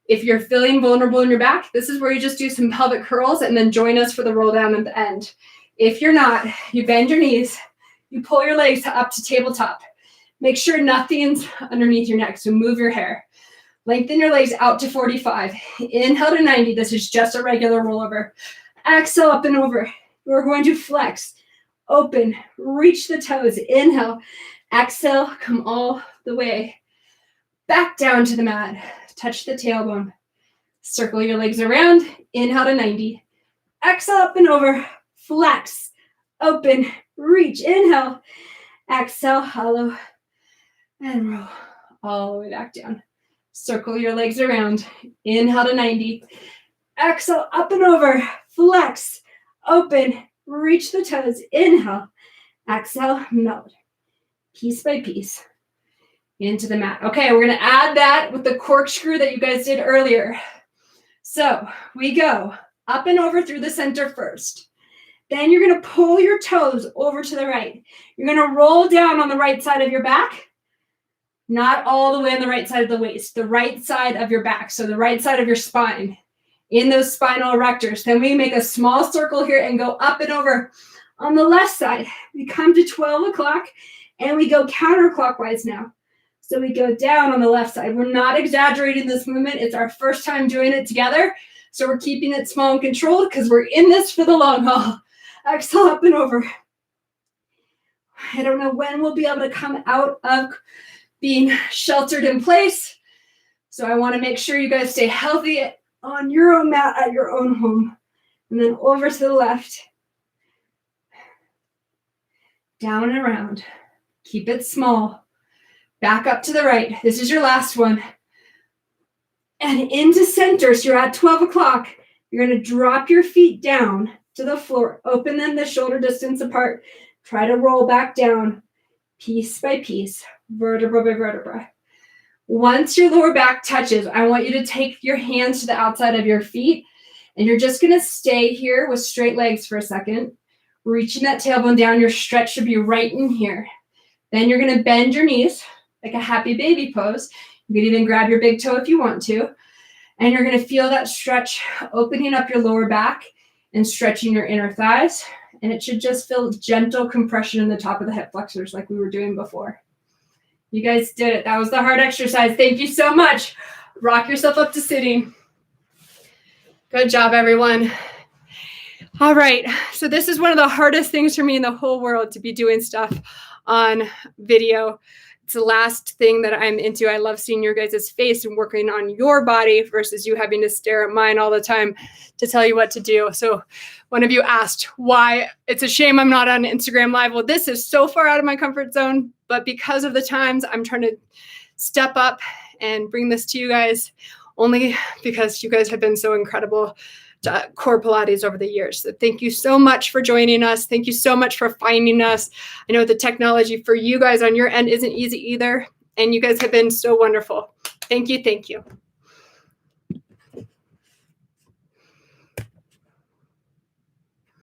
If you're feeling vulnerable in your back, this is where you just do some pelvic curls and then join us for the roll down at the end. If you're not, you bend your knees, you pull your legs up to tabletop. Make sure nothing's underneath your neck, so move your hair. Lengthen your legs out to 45. Inhale to 90. This is just a regular rollover. Exhale up and over. We're going to flex, open, reach the toes. Inhale, exhale, come all the way back down to the mat. Touch the tailbone. Circle your legs around. Inhale to 90. Exhale up and over. Flex. Open. Reach. Inhale. Exhale. Hollow. And roll all the way back down. Circle your legs around. Inhale to 90. Exhale up and over. Flex. Open. Reach the toes. Inhale. Exhale. Melt. Piece by piece. Into the mat. Okay, we're going to add that with the corkscrew that you guys did earlier. So we go up and over through the center first. Then you're going to pull your toes over to the right. You're going to roll down on the right side of your back, not all the way on the right side of the waist, the right side of your back, so the right side of your spine in those spinal erectors. Then we make a small circle here and go up and over. On the left side, we come to 12 o'clock and we go counterclockwise now. So we go down on the left side. We're not exaggerating this movement. It's our first time doing it together. So we're keeping it small and controlled because we're in this for the long haul. Exhale up and over. I don't know when we'll be able to come out of being sheltered in place. So I want to make sure you guys stay healthy on your own mat at your own home. And then over to the left. Down and around. Keep it small. Back up to the right. This is your last one. And into center. So you're at 12 o'clock. You're going to drop your feet down to the floor. Open them the shoulder distance apart. Try to roll back down piece by piece, vertebra by vertebra. Once your lower back touches, I want you to take your hands to the outside of your feet. And you're just going to stay here with straight legs for a second. Reaching that tailbone down. Your stretch should be right in here. Then you're going to bend your knees like a happy baby pose. You can even grab your big toe if you want to. And you're going to feel that stretch opening up your lower back and stretching your inner thighs. And it should just feel gentle compression in the top of the hip flexors like we were doing before. You guys did it. That was the hard exercise. Thank you so much. Rock yourself up to sitting. Good job, everyone. All right. So this is one of the hardest things for me in the whole world, to be doing stuff on video. It's the last thing that I'm into. I love seeing your guys' face and working on your body versus you having to stare at mine all the time to tell you what to do. So one of you asked why it's a shame I'm not on Instagram Live. Well, this is so far out of my comfort zone, but because of the times, I'm trying to step up and bring this to you guys, only because you guys have been so incredible to Core Pilates over the years. So thank you so much for joining us. Thank you so much for finding us. I know the technology for you guys on your end isn't easy either, and you guys have been so wonderful. Thank you. Thank you.